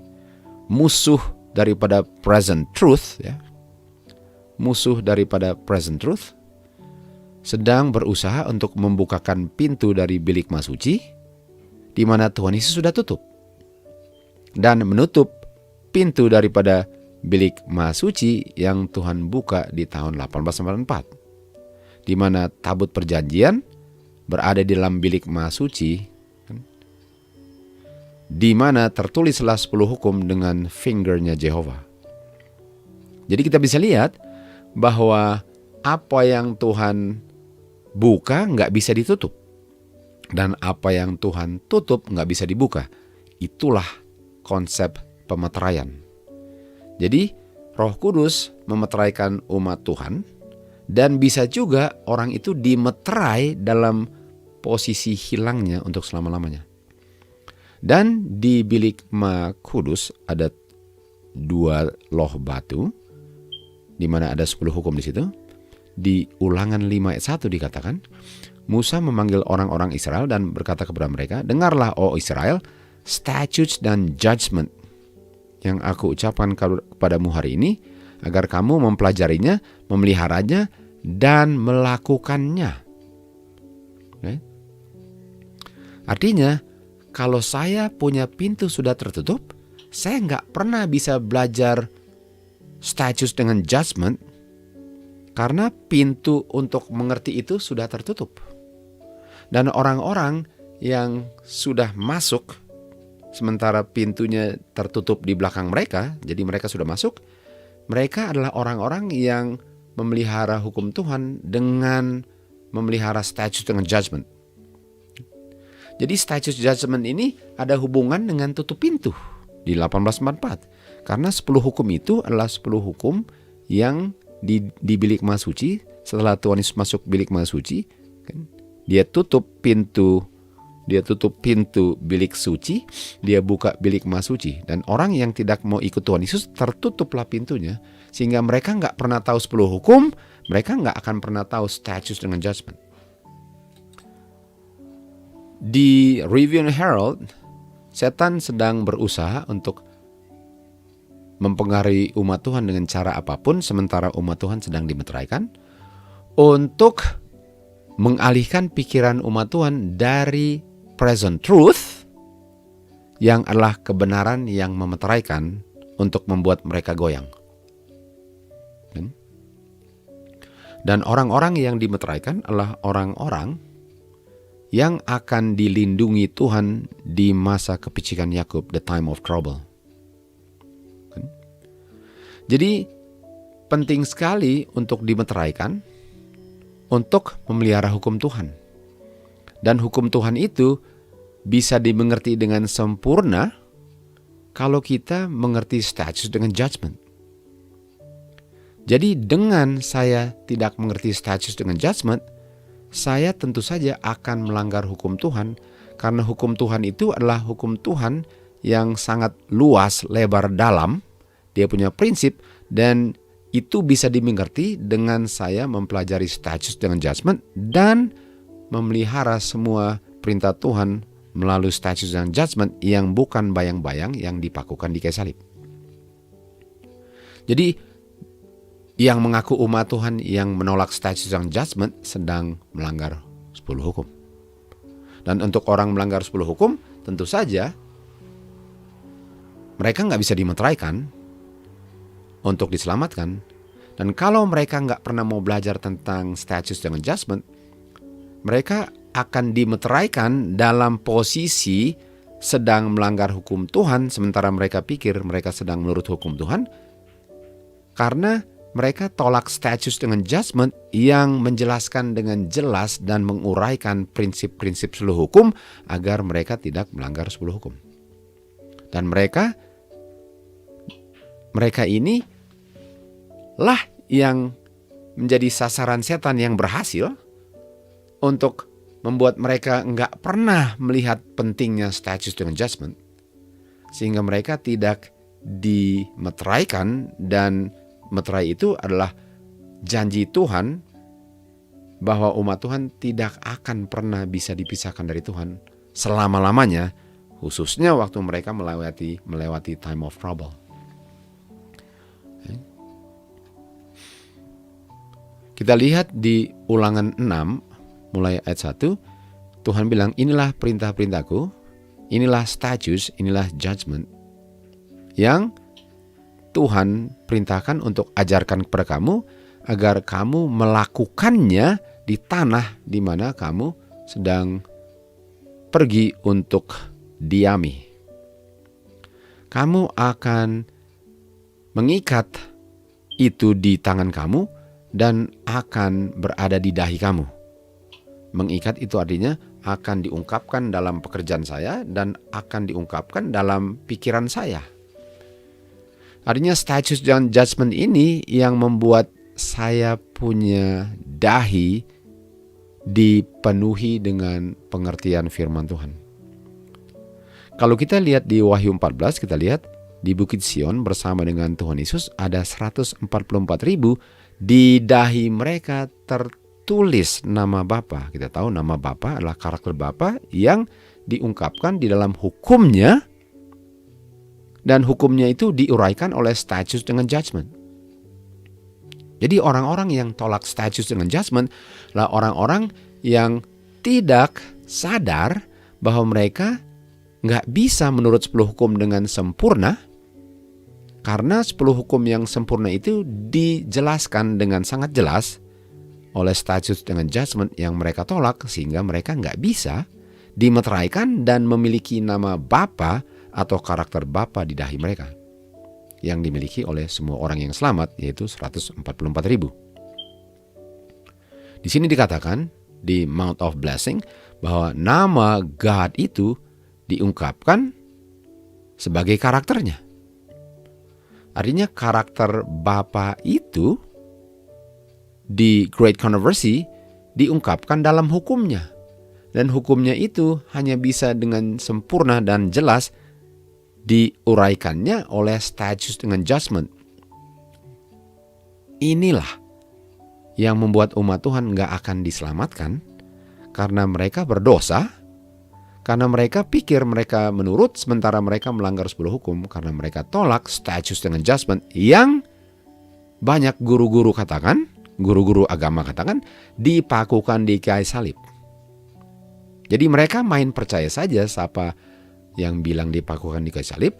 musuh daripada present truth, musuh daripada present truth sedang berusaha untuk membukakan pintu dari bilik masuci di mana Tuhan Yesus sudah tutup. Dan menutup pintu daripada bilik masuci yang Tuhan buka di tahun 1894. Di mana tabut perjanjian berada di dalam bilik masuci, di mana tertulislah 10 hukum dengan fingernya Jehovah. Jadi kita bisa lihat bahwa apa yang Tuhan buka nggak bisa ditutup. Dan apa yang Tuhan tutup nggak bisa dibuka. Itulah konsep pemeteraian. Jadi Roh Kudus memeteraikan umat Tuhan, dan bisa juga orang itu dimeterai dalam posisi hilangnya untuk selama-lamanya. Dan di bilik Kudus ada 2 loh batu, di mana ada 10 hukum di situ. Di Ulangan 5 ayat 1 dikatakan, Musa memanggil orang-orang Israel dan berkata kepada mereka, dengarlah, O Israel, statutes dan judgment yang aku ucapkan kepadamu hari ini, agar kamu mempelajarinya, memeliharanya, dan melakukannya. Okay? Artinya, kalau saya punya pintu sudah tertutup, saya nggak pernah bisa belajar statutes dengan judgment, karena pintu untuk mengerti itu sudah tertutup. Dan orang-orang yang sudah masuk, sementara pintunya tertutup di belakang mereka, jadi mereka sudah masuk, mereka adalah orang-orang yang memelihara hukum Tuhan dengan memelihara status dengan judgment. Jadi status judgment ini ada hubungan dengan tutup pintu di 1844. Karena 10 hukum itu adalah 10 hukum yang di bilik maha suci. Setelah Tuhan Yesus masuk bilik maha suci, kan, dia tutup pintu bilik suci, dia buka bilik maha suci. Dan orang yang tidak mau ikut Tuhan Yesus, tertutuplah pintunya. Sehingga mereka nggak pernah tahu 10 hukum, mereka nggak akan pernah tahu status dengan judgment. Di Review and Herald, setan sedang berusaha untuk mempengaruhi umat Tuhan dengan cara apapun, sementara umat Tuhan sedang dimeteraikan, untuk mengalihkan pikiran umat Tuhan dari present truth, yang adalah kebenaran yang memeteraikan, untuk membuat mereka goyang. Dan orang-orang yang dimeteraikan adalah orang-orang yang akan dilindungi Tuhan di masa kepicikan Yakub, the time of trouble. Jadi penting sekali untuk dimeteraikan, untuk memelihara hukum Tuhan. Dan hukum Tuhan itu bisa dimengerti dengan sempurna kalau kita mengerti status dengan judgment. Jadi dengan saya tidak mengerti status dengan judgment, saya tentu saja akan melanggar hukum Tuhan, karena hukum Tuhan itu adalah hukum Tuhan yang sangat luas, lebar, dalam. Dia punya prinsip, dan itu bisa dimengerti dengan saya mempelajari status dengan judgment dan memelihara semua perintah Tuhan melalui status dan judgment yang bukan bayang-bayang yang dipakukan di kayu salib. Jadi yang mengaku umat Tuhan yang menolak status dan judgment sedang melanggar 10 hukum. Dan untuk orang melanggar 10 hukum, tentu saja mereka nggak bisa dimeteraikan untuk diselamatkan. Dan kalau mereka nggak pernah mau belajar tentang status dengan judgment, mereka akan dimeteraikan dalam posisi sedang melanggar hukum Tuhan, sementara mereka pikir mereka sedang menurut hukum Tuhan, karena mereka tolak status dengan judgment yang menjelaskan dengan jelas dan menguraikan prinsip-prinsip 10 hukum agar mereka tidak melanggar 10 hukum. Dan mereka ini lah yang menjadi sasaran setan yang berhasil untuk membuat mereka nggak pernah melihat pentingnya status dengan judgment, sehingga mereka tidak dimeteraikan. Dan meterai itu adalah janji Tuhan bahwa umat Tuhan tidak akan pernah bisa dipisahkan dari Tuhan selama-lamanya, khususnya waktu mereka melewati time of trouble. Kita lihat di Ulangan 6 mulai ayat 1, Tuhan bilang, inilah perintah-perintahku, inilah status, inilah judgment yang Tuhan perintahkan untuk ajarkan kepada kamu, agar kamu melakukannya di tanah di mana kamu sedang pergi untuk diami. Kamu akan mengikat itu di tangan kamu dan akan berada di dahi kamu. Mengikat itu artinya akan diungkapkan dalam pekerjaan saya dan akan diungkapkan dalam pikiran saya. Artinya status dan judgment ini yang membuat saya punya dahi dipenuhi dengan pengertian firman Tuhan. Kalau kita lihat di Wahyu 14, kita lihat di Bukit Sion bersama dengan Tuhan Yesus ada 144.000, di dahi mereka tertulis nama Bapa. Kita tahu nama Bapa adalah karakter Bapa yang diungkapkan di dalam hukumnya. Dan hukumnya itu diuraikan oleh status dengan judgment. Jadi orang-orang yang tolak status dengan judgment adalah orang-orang yang tidak sadar bahwa mereka nggak bisa menurut 10 hukum dengan sempurna. Karena 10 hukum yang sempurna itu dijelaskan dengan sangat jelas oleh status dengan judgment yang mereka tolak, sehingga mereka nggak bisa dimeteraikan dan memiliki nama Bapa atau karakter Bapa di dahi mereka yang dimiliki oleh semua orang yang selamat, yaitu 144.000. Di sini dikatakan di Mount of Blessing bahwa nama God itu diungkapkan sebagai karakternya. Artinya karakter Bapa itu di Great Controversy diungkapkan dalam hukumnya. Dan hukumnya itu hanya bisa dengan sempurna dan jelas diuraikannya oleh statutes dengan judgment. Inilah yang membuat umat Tuhan gak akan diselamatkan karena mereka berdosa, karena mereka pikir mereka menurut sementara mereka melanggar 10 hukum, karena mereka tolak statutes dengan judgment yang banyak guru-guru katakan, guru-guru agama katakan, dipakukan di kayu salib. Jadi mereka main percaya saja siapa yang bilang dipakukan di kayu salib,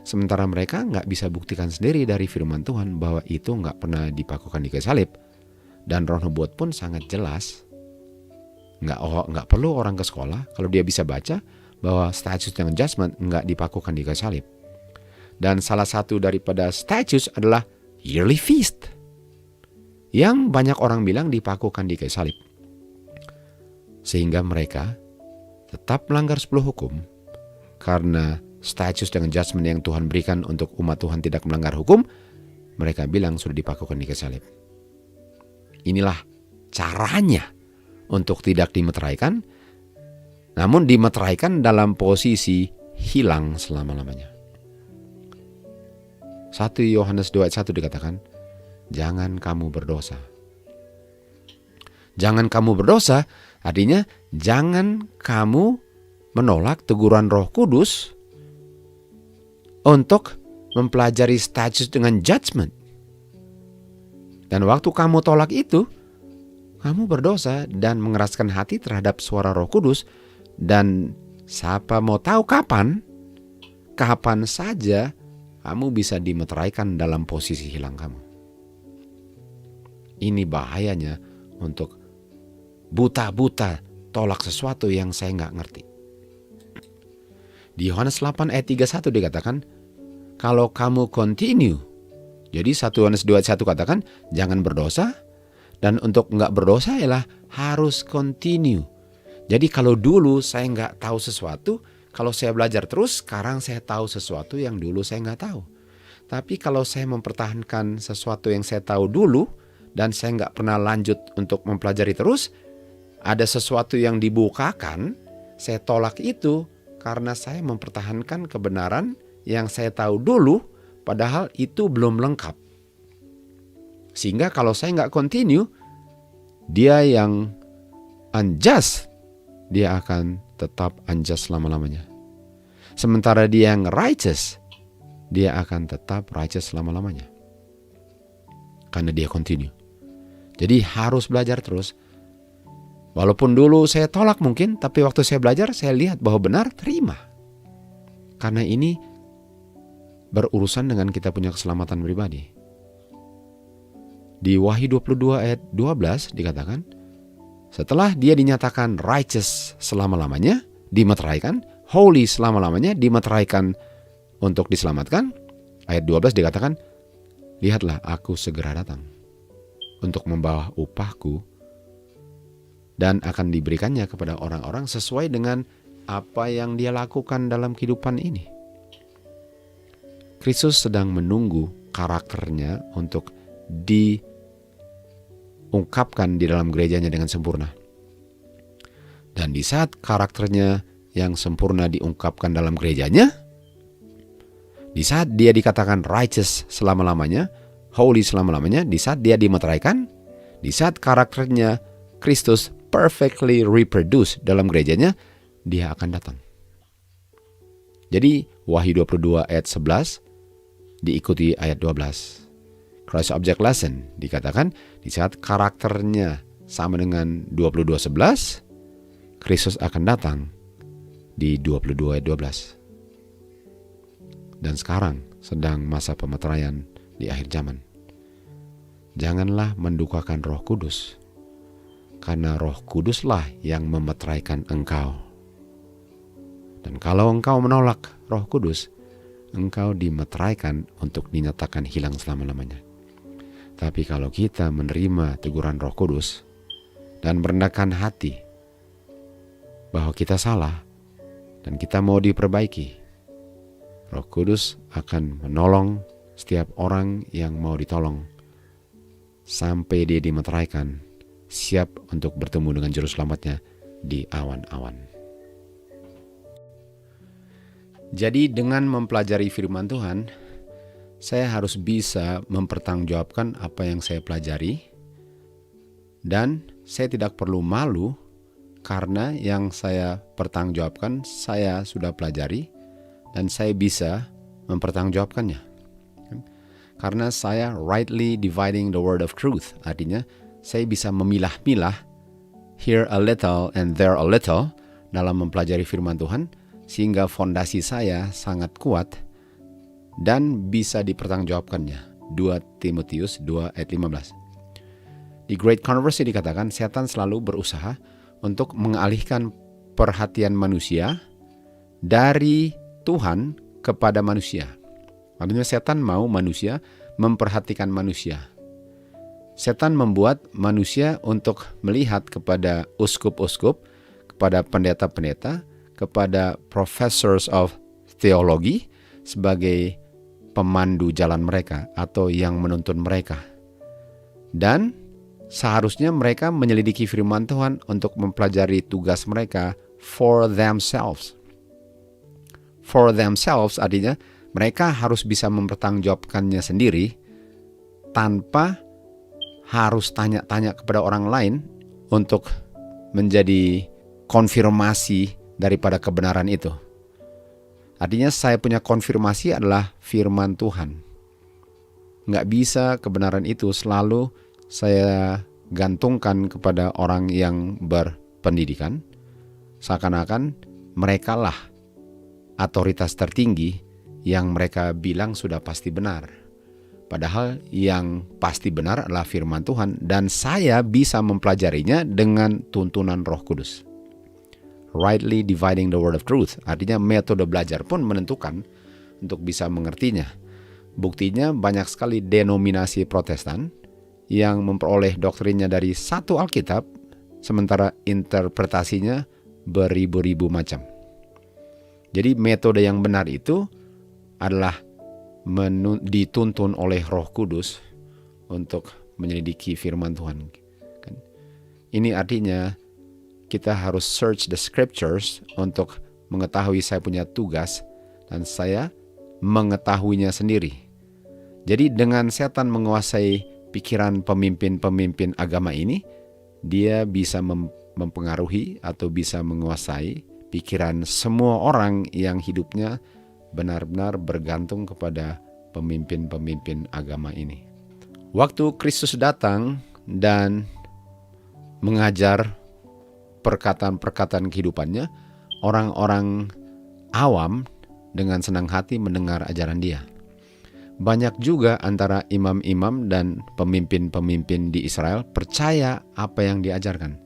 sementara mereka nggak bisa buktikan sendiri dari firman Tuhan bahwa itu nggak pernah dipakukan di kayu salib. Dan Roh Nubuat pun sangat jelas, nggak perlu orang ke sekolah kalau dia bisa baca bahwa statutes dengan judgment nggak dipakukan di kayu salib. Dan salah satu daripada statutes adalah yearly feast, yang banyak orang bilang dipakukan di kayu salib. Sehingga mereka tetap melanggar 10 hukum karena statutes dengan judgment yang Tuhan berikan untuk umat Tuhan tidak melanggar hukum, mereka bilang sudah dipakukan di kayu salib. Inilah caranya untuk tidak dimeteraikan, namun dimeteraikan dalam posisi hilang selama-lamanya. 1 Yohanes 2 ayat 1 dikatakan, jangan kamu berdosa. Jangan kamu berdosa artinya jangan kamu menolak teguran Roh Kudus untuk mempelajari statutes dengan judgment. Dan waktu kamu tolak itu, kamu berdosa dan mengeraskan hati terhadap suara Roh Kudus. Dan siapa mau tahu kapan saja kamu bisa dimeteraikan dalam posisi hilang kamu. Ini bahayanya untuk buta-buta tolak sesuatu yang saya nggak ngerti. Di Yohanes 8 ayat 31 dikatakan, kalau kamu continue. Jadi 1 Yohanes 2 ayat 1 katakan, jangan berdosa. Dan untuk nggak berdosa ialah harus continue. Jadi kalau dulu saya nggak tahu sesuatu, kalau saya belajar terus, sekarang saya tahu sesuatu yang dulu saya nggak tahu. Tapi kalau saya mempertahankan sesuatu yang saya tahu dulu, dan saya nggak pernah lanjut untuk mempelajari terus, ada sesuatu yang dibukakan, saya tolak itu karena saya mempertahankan kebenaran yang saya tahu dulu, padahal itu belum lengkap. Sehingga kalau saya nggak continue, dia yang unjust, dia akan tetap unjust selama-lamanya. Sementara dia yang righteous, dia akan tetap righteous selama-lamanya. Karena dia continue. Jadi harus belajar terus. Walaupun dulu saya tolak mungkin, tapi waktu saya belajar saya lihat bahwa benar, terima. Karena ini berurusan dengan kita punya keselamatan pribadi. Di Wahyu 22 ayat 12 dikatakan, setelah dia dinyatakan righteous selama-lamanya, dimeteraikan, holy selama-lamanya, dimeteraikan untuk diselamatkan. Ayat 12 dikatakan, lihatlah aku segera datang untuk membawa upahku dan akan diberikannya kepada orang-orang sesuai dengan apa yang dia lakukan dalam kehidupan ini. Kristus sedang menunggu karakternya untuk diungkapkan di dalam gerejanya dengan sempurna. Dan di saat karakternya yang sempurna diungkapkan dalam gerejanya, di saat dia dikatakan righteous selama-lamanya, holy selama-lamanya, di saat dia dimeteraikan, di saat karakternya Kristus perfectly reproduce dalam gerejanya, dia akan datang. Jadi Wahyu 22 ayat 11 diikuti ayat 12. Christ Object Lesson dikatakan di saat karakternya sama dengan 22:11, Kristus akan datang di 22 ayat 12. Dan sekarang sedang masa pemeteraian di akhir zaman. Janganlah mendukakan Roh Kudus, karena Roh Kuduslah yang memeteraikan engkau. Dan kalau engkau menolak Roh Kudus, engkau dimeteraikan untuk dinyatakan hilang selama-lamanya. Tapi kalau kita menerima teguran Roh Kudus dan merendahkan hati bahwa kita salah dan kita mau diperbaiki, Roh Kudus akan menolong setiap orang yang mau ditolong sampai dia dimeteraikan, siap untuk bertemu dengan Juru Selamatnya di awan-awan. Jadi dengan mempelajari firman Tuhan, saya harus bisa mempertanggungjawabkan apa yang saya pelajari, dan saya tidak perlu malu karena yang saya pertanggungjawabkan saya sudah pelajari dan saya bisa mempertanggungjawabkannya. Karena saya rightly dividing the word of truth. Artinya saya bisa memilah-milah here a little and there a little dalam mempelajari firman Tuhan, sehingga fondasi saya sangat kuat dan bisa dipertanggungjawabkannya. 2 Timotius 2 ayat 15. Di Great Controversy dikatakan setan selalu berusaha untuk mengalihkan perhatian manusia dari Tuhan kepada manusia. Artinya setan mau manusia memperhatikan manusia. Setan membuat manusia untuk melihat kepada uskup-uskup, kepada pendeta-pendeta, kepada professors of theology sebagai pemandu jalan mereka atau yang menuntun mereka. Dan seharusnya mereka menyelidiki firman Tuhan untuk mempelajari tugas mereka for themselves. For themselves artinya mereka harus bisa mempertanggungjawabkannya sendiri tanpa harus tanya-tanya kepada orang lain untuk menjadi konfirmasi daripada kebenaran itu. Artinya saya punya konfirmasi adalah firman Tuhan. Nggak bisa kebenaran itu selalu saya gantungkan kepada orang yang berpendidikan. Seakan-akan merekalah otoritas tertinggi yang mereka bilang sudah pasti benar. Padahal yang pasti benar adalah firman Tuhan, dan saya bisa mempelajarinya dengan tuntunan Roh Kudus. Rightly dividing the word of truth, artinya metode belajar pun menentukan untuk bisa mengertinya. Buktinya banyak sekali denominasi Protestan yang memperoleh doktrinnya dari satu Alkitab, sementara interpretasinya beribu-ribu macam. Jadi metode yang benar itu adalah dituntun oleh Roh Kudus untuk menyelidiki firman Tuhan. Ini artinya kita harus search the scriptures untuk mengetahui saya punya tugas dan saya mengetahuinya sendiri. Jadi dengan setan menguasai pikiran pemimpin-pemimpin agama ini, dia bisa mempengaruhi atau bisa menguasai pikiran semua orang yang hidupnya benar-benar bergantung kepada pemimpin-pemimpin agama ini. Waktu Kristus datang dan mengajar perkataan-perkataan kehidupannya, orang-orang awam dengan senang hati mendengar ajaran dia. Banyak juga antara imam-imam dan pemimpin-pemimpin di Israel percaya apa yang diajarkan.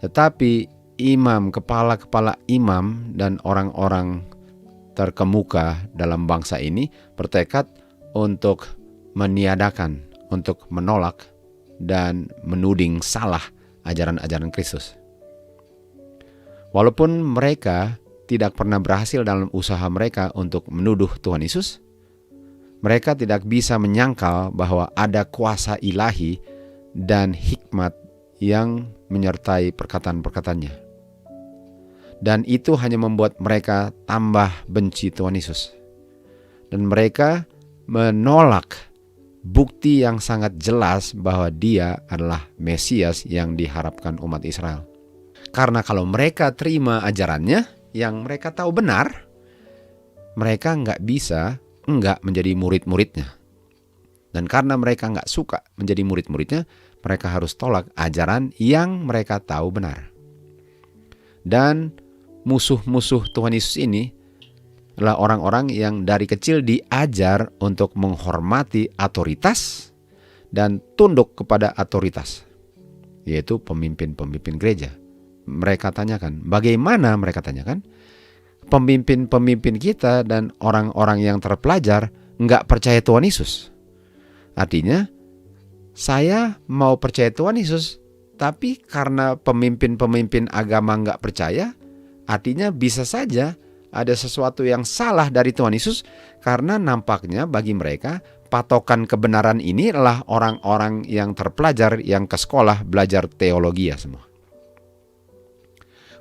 Tetapi imam, kepala-kepala imam dan orang-orang terkemuka dalam bangsa ini bertekad untuk meniadakan, untuk menolak dan menuding salah ajaran-ajaran Kristus. Walaupun mereka tidak pernah berhasil dalam usaha mereka untuk menuduh Tuhan Yesus, mereka tidak bisa menyangkal bahwa ada kuasa ilahi dan hikmat yang menyertai perkataan-perkataannya. Dan itu hanya membuat mereka tambah benci Tuhan Yesus. Dan mereka menolak bukti yang sangat jelas bahwa dia adalah Mesias yang diharapkan umat Israel. Karena kalau mereka terima ajarannya yang mereka tahu benar, mereka nggak bisa enggak menjadi murid-muridnya. Dan karena mereka nggak suka menjadi murid-muridnya, mereka harus tolak ajaran yang mereka tahu benar. Dan musuh-musuh Tuhan Yesus ini adalah orang-orang yang dari kecil diajar untuk menghormati otoritas dan tunduk kepada otoritas, yaitu pemimpin-pemimpin gereja. Mereka tanyakan, bagaimana mereka tanyakan? Pemimpin-pemimpin kita dan orang-orang yang terpelajar nggak percaya Tuhan Yesus. Artinya, saya mau percaya Tuhan Yesus Tapi karena pemimpin-pemimpin agama nggak percaya, artinya bisa saja ada sesuatu yang salah dari Tuhan Yesus, karena nampaknya bagi mereka patokan kebenaran ini adalah orang-orang yang terpelajar, yang ke sekolah belajar teologi ya semua.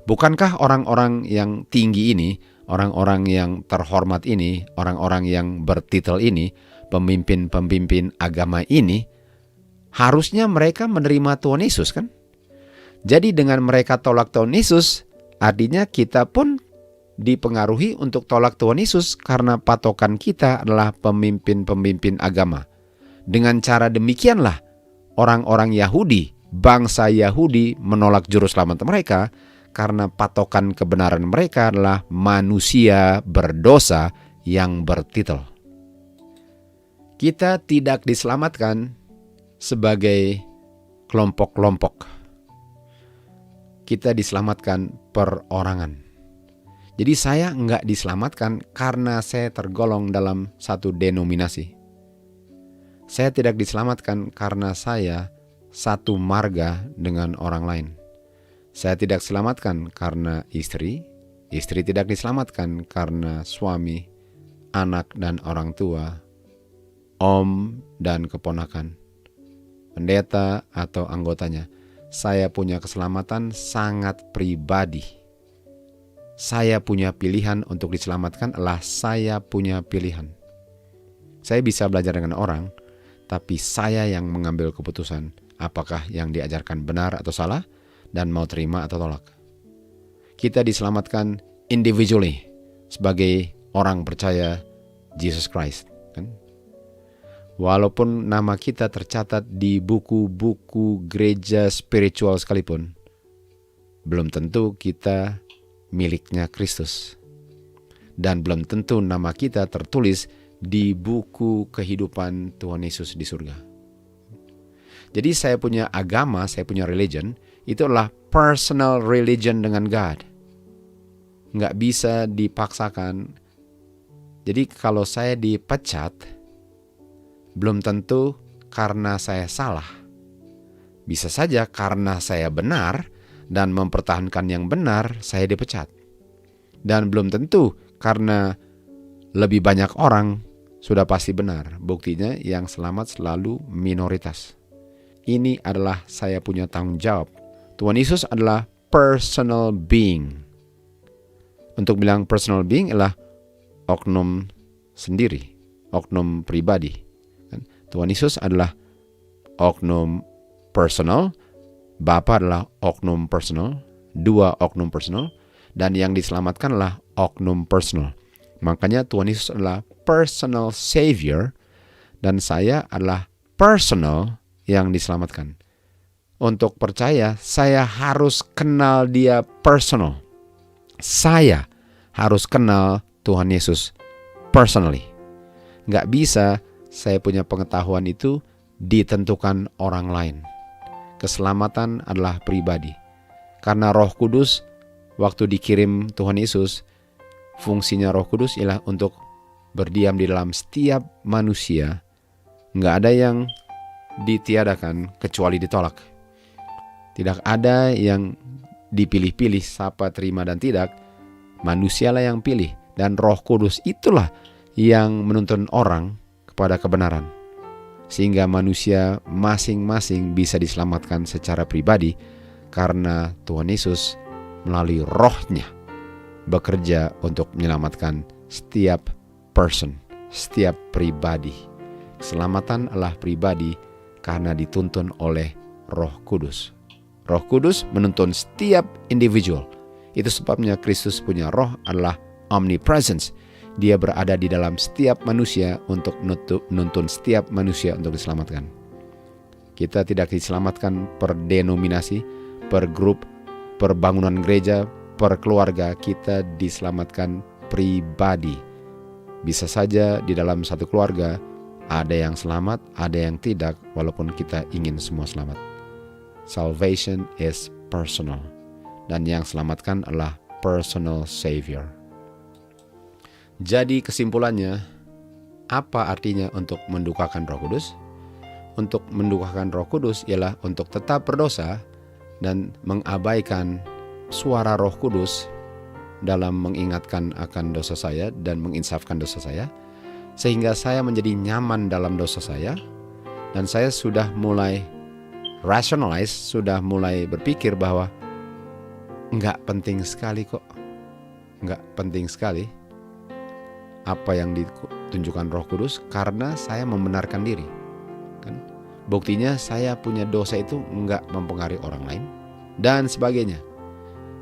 Bukankah orang-orang yang tinggi ini, orang-orang yang terhormat ini, orang-orang yang bertitel ini, pemimpin-pemimpin agama ini, harusnya mereka menerima Tuhan Yesus kan? Jadi dengan mereka tolak Tuhan Yesus, artinya kita pun dipengaruhi untuk tolak Tuhan Yesus karena patokan kita adalah pemimpin-pemimpin agama. Dengan cara demikianlah orang-orang Yahudi, bangsa Yahudi menolak juru selamat mereka karena patokan kebenaran mereka adalah manusia berdosa yang bertitel. Kita tidak diselamatkan sebagai kelompok-kelompok. Kita diselamatkan perorangan. Jadi saya nggak diselamatkan karena saya tergolong dalam satu denominasi. Saya tidak diselamatkan karena saya satu marga dengan orang lain. Saya tidak diselamatkan karena istri tidak diselamatkan karena suami, anak dan orang tua, om dan keponakan, pendeta atau anggotanya. Saya punya keselamatan sangat pribadi. Saya punya pilihan untuk diselamatkan adalah saya punya pilihan. Saya bisa belajar dengan orang, tapi saya yang mengambil keputusan apakah yang diajarkan benar atau salah dan mau terima atau tolak. Kita diselamatkan individually sebagai orang percaya Jesus Christ. Kan? Walaupun nama kita tercatat di buku-buku gereja spiritual sekalipun, belum tentu kita miliknya Kristus. Dan belum tentu nama kita tertulis di buku kehidupan Tuhan Yesus di surga. Jadi saya punya agama, saya punya religion, itu adalah personal religion dengan God. Nggak bisa dipaksakan. Jadi kalau saya dipecat, belum tentu karena saya salah. Bisa saja karena saya benar dan mempertahankan yang benar, saya dipecat. Dan belum tentu karena lebih banyak orang sudah pasti benar. Buktinya yang selamat selalu minoritas. Ini adalah saya punya tanggung jawab. Tuhan Yesus adalah personal being. Untuk bilang personal being adalah oknum sendiri, oknum pribadi. Tuhan Yesus adalah oknum personal, Bapa adalah oknum personal, dua oknum personal, dan yang diselamatkan adalah oknum personal. Makanya Tuhan Yesus adalah personal savior, dan saya adalah personal yang diselamatkan. Untuk percaya, saya harus kenal dia personal. Saya harus kenal Tuhan Yesus personally. Nggak bisa saya punya pengetahuan itu ditentukan orang lain. Keselamatan adalah pribadi. Karena Roh Kudus, waktu dikirim Tuhan Yesus, fungsinya Roh Kudus ialah untuk berdiam di dalam setiap manusia. Nggak ada yang ditiadakan kecuali ditolak. Tidak ada yang dipilih-pilih, siapa terima dan tidak. Manusialah yang pilih. Dan Roh Kudus itulah yang menuntun orang kepada kebenaran. Sehingga manusia masing-masing bisa diselamatkan secara pribadi karena Tuhan Yesus melalui rohnya bekerja untuk menyelamatkan setiap person, setiap pribadi. Keselamatan adalah pribadi karena dituntun oleh Roh Kudus. Roh Kudus menuntun setiap individual. Itu sebabnya Kristus punya roh adalah omnipresence. Dia berada di dalam setiap manusia untuk menuntun setiap manusia untuk diselamatkan. Kita tidak diselamatkan per denominasi, per grup, per bangunan gereja, per keluarga. Kita diselamatkan pribadi. Bisa saja di dalam satu keluarga ada yang selamat, ada yang tidak, walaupun kita ingin semua selamat. Salvation is personal. Dan yang selamatkan adalah personal savior. Jadi kesimpulannya, apa artinya untuk mendukakan Roh Kudus? Untuk mendukakan Roh Kudus ialah untuk tetap berdosa, dan mengabaikan suara Roh Kudus dalam mengingatkan akan dosa saya dan menginsafkan dosa saya, sehingga saya menjadi nyaman dalam dosa saya, dan saya sudah mulai rationalize, sudah mulai berpikir bahwa nggak penting sekali kok, nggak penting sekali apa yang ditunjukkan Roh Kudus, karena saya membenarkan diri. Kan? Buktinya saya punya dosa itu nggak mempengaruhi orang lain dan sebagainya.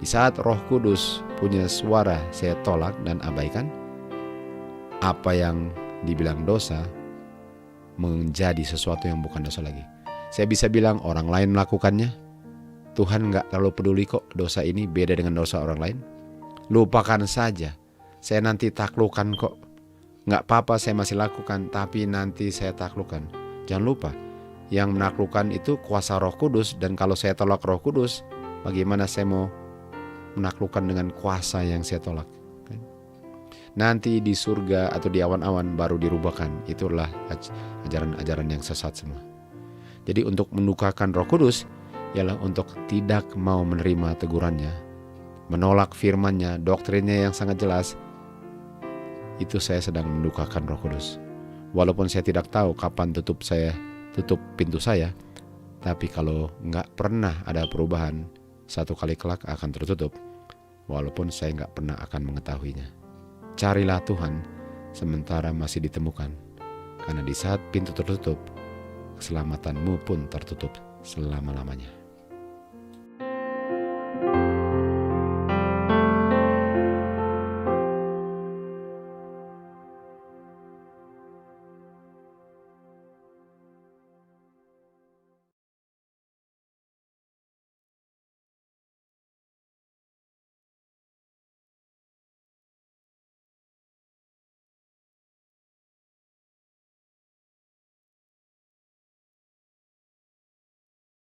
Di saat Roh Kudus punya suara saya tolak dan abaikan, apa yang dibilang dosa menjadi sesuatu yang bukan dosa lagi. Saya bisa bilang orang lain melakukannya, Tuhan gak terlalu peduli kok, dosa ini beda dengan dosa orang lain. Lupakan saja, saya nanti taklukkan kok. Gak apa-apa saya masih lakukan, tapi nanti saya taklukkan. Jangan lupa, yang menaklukkan itu kuasa Roh Kudus, dan kalau saya tolak Roh Kudus, bagaimana saya mau menaklukkan dengan kuasa yang saya tolak? Nanti di surga atau di awan-awan baru dirubahkan. Itulah ajaran-ajaran yang sesat semua. Jadi untuk mendukakan Roh Kudus ialah untuk tidak mau menerima tegurannya, menolak firman-Nya, doktrinnya yang sangat jelas. Itu saya sedang mendukakan Roh Kudus. Walaupun saya tidak tahu kapan tutup pintu saya, tapi kalau nggak pernah ada perubahan, satu kali kelak akan tertutup, walaupun saya nggak pernah akan mengetahuinya. Carilah Tuhan sementara masih ditemukan, karena di saat pintu tertutup, keselamatanmu pun tertutup selama-lamanya.